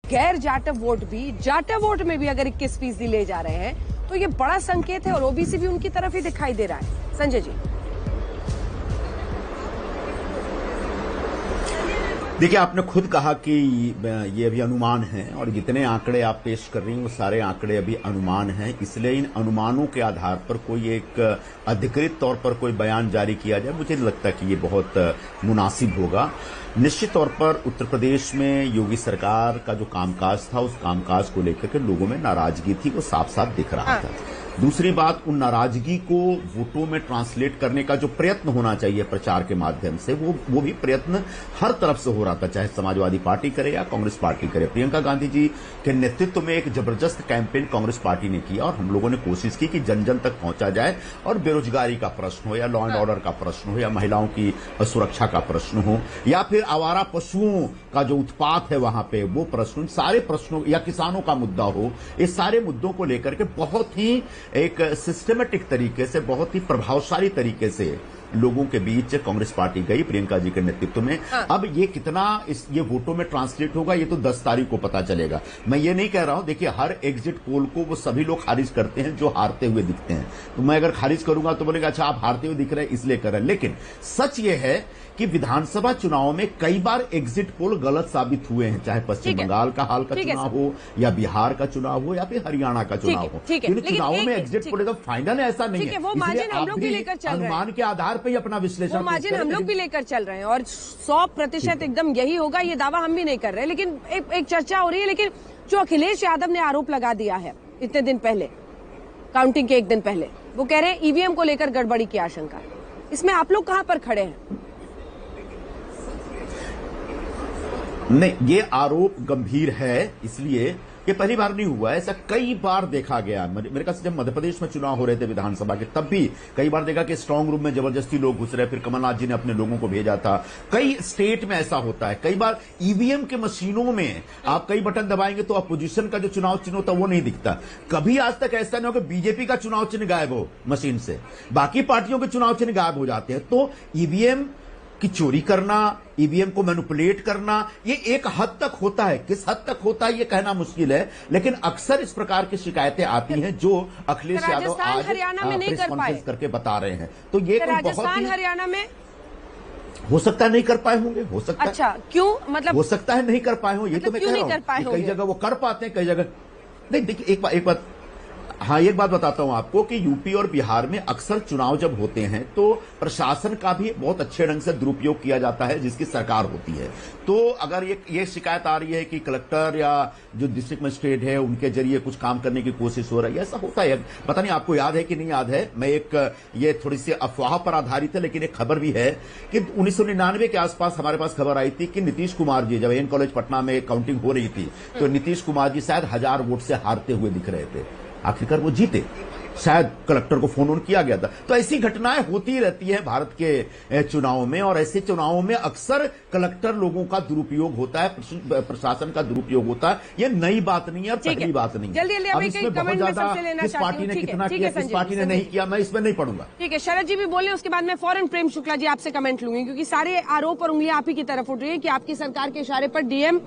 गैर जाटव वोट भी, जाटव वोट में भी अगर 21% ले जा रहे हैं तो ये बड़ा संकेत है और ओबीसी भी उनकी तरफ ही दिखाई दे रहा है। संजय जी, देखिए, आपने खुद कहा कि ये अभी अनुमान है और जितने आंकड़े आप पेश कर रही हैं वो सारे आंकड़े अभी अनुमान हैं, इसलिए इन अनुमानों के आधार पर कोई एक अधिकृत तौर पर कोई बयान जारी किया जाए, मुझे नहीं लगता कि ये बहुत मुनासिब होगा। निश्चित तौर पर उत्तर प्रदेश में योगी सरकार का जो कामकाज था, उस कामकाज को लेकर के लोगों में नाराजगी थी, वो साफ साफ दिख रहा था। दूसरी बात, उन नाराजगी को वोटों में ट्रांसलेट करने का जो प्रयत्न होना चाहिए प्रचार के माध्यम से, वो भी प्रयत्न हर तरफ से हो रहा था, चाहे समाजवादी पार्टी करे या कांग्रेस पार्टी करे। प्रियंका गांधी जी के नेतृत्व में एक जबरदस्त कैंपेन कांग्रेस पार्टी ने किया और हम लोगों ने कोशिश की कि जन जन तक पहुंचा जाए और बेरोजगारी का प्रश्न हो या लॉ एंड ऑर्डर का प्रश्न हो या महिलाओं की सुरक्षा का प्रश्न हो या फिर आवारा पशुओं का जो उत्पात है वहां पे वो प्रश्न, सारे प्रश्नों या किसानों का मुद्दा हो, इस सारे मुद्दों को लेकर के बहुत ही एक सिस्टमेटिक तरीके से, बहुत ही प्रभावशाली तरीके से लोगों के बीच कांग्रेस पार्टी गई प्रियंका जी के नेतृत्व में। अब ये कितना ये वोटों में ट्रांसलेट होगा, ये तो 10 तारीख को पता चलेगा। मैं ये नहीं कह रहा हूं, देखिए हर एग्जिट पोल को वो सभी लोग खारिज करते हैं जो हारते हुए दिखते हैं, तो मैं अगर खारिज करूंगा तो बोलेगा अच्छा आप हारते हुए दिख रहे हैं इसलिए कर रहे हैं। लेकिन सच ये है कि विधानसभा चुनाव में कई बार एग्जिट पोल गलत साबित हुए हैं, चाहे पश्चिम बंगाल का हाल का चुनाव हो या बिहार का चुनाव हो या फिर हरियाणा का चुनाव हो। चुनावों में एग्जिट पोल एकदम फाइनल ऐसा नहीं है, अनुमान के आधार पर ही अपना विश्लेषण मार्जिन हम लोग भी लेकर चल रहे हैं और 100% एकदम यही होगा, ये दावा हम भी नहीं कर रहे। लेकिन एक चर्चा हो रही है, लेकिन जो अखिलेश यादव ने आरोप लगा दिया है इतने दिन पहले, काउंटिंग के एक दिन पहले, वो कह रहे हैं ईवीएम को लेकर गड़बड़ी की आशंका, इसमें आप लोग कहां पर खड़े हैं? नहीं, ये आरोप गंभीर है, इसलिए ये पहली बार नहीं हुआ है, ऐसा कई बार देखा गया। मेरे ख्याल से जब मध्य प्रदेश में चुनाव हो रहे थे विधानसभा के, तब भी कई बार देखा कि स्ट्रांग रूम में जबरदस्ती लोग घुस रहे, फिर कमलनाथ जी ने अपने लोगों को भेजा था। कई स्टेट में ऐसा होता है, कई बार ईवीएम के मशीनों में आप कई बटन दबाएंगे तो अपोजिशन का जो चुनाव चिन्ह होता है वो नहीं दिखता। कभी आज तक ऐसा नहीं हो कि बीजेपी का चुनाव चिन्ह गायब हो मशीन से, बाकी पार्टियों के चुनाव चिन्ह गायब हो जाते हैं। तो ईवीएम की चोरी करना, ईवीएम को मैनिपुलेट करना, ये एक हद तक होता है, किस हद तक होता है ये कहना मुश्किल है, लेकिन अक्सर इस प्रकार की शिकायतें आती हैं जो अखिलेश यादव आज हरियाणा में नहीं कर पाए करके बता रहे हैं। तो ये राजस्थान हरियाणा में हो सकता है नहीं कर पाए होंगे, हो सकता है। अच्छा, क्यों? मतलब हो सकता है नहीं कर पाए होंगे, ये तो मैं कह रहा हूं। कई जगह वो कर पाते हैं, कई जगह नहीं। देखिए एक बात हाँ, एक बात बताता हूं आपको कि यूपी और बिहार में अक्सर चुनाव जब होते हैं तो प्रशासन का भी बहुत अच्छे ढंग से दुरुपयोग किया जाता है जिसकी सरकार होती है। तो अगर ये शिकायत आ रही है कि कलेक्टर या जो डिस्ट्रिक्ट मजिस्ट्रेट है उनके जरिए कुछ काम करने की कोशिश हो रही है, ऐसा होता है। पता नहीं आपको याद है कि नहीं याद है, मैं ये थोड़ी सी अफवाह पर आधारित है, लेकिन एक खबर भी है कि 1999 के आसपास हमारे पास खबर आई थी कि नीतीश कुमार जी, जब एन कॉलेज पटना में काउंटिंग हो रही थी, तो नीतीश कुमार जी शायद 1000 वोट से हारते हुए दिख रहे थे। आखिरकार वो जीते, शायद कलेक्टर को फोन ऑन किया गया था। तो ऐसी घटनाएं होती रहती हैं भारत के चुनावों में, और ऐसे चुनावों में अक्सर कलेक्टर लोगों का दुरुपयोग होता है, प्रशासन का दुरुपयोग होता है। ये नई बात नहीं है, पहली बात नहीं है। अब इसमें बहुत ज्यादा किस पार्टी ने कितना किया, किस पार्टी ने नहीं किया, मैं इसमें नहीं पढ़ूंगा। ठीक है, शरद जी भी बोले, उसके बाद मैं फौरन प्रेम शुक्ला जी आपसे कमेंट लूंगी, क्योंकि सारे आरोप और उंगलियां आप ही की तरफ उठ रही है कि आपकी सरकार के इशारे पर डीएम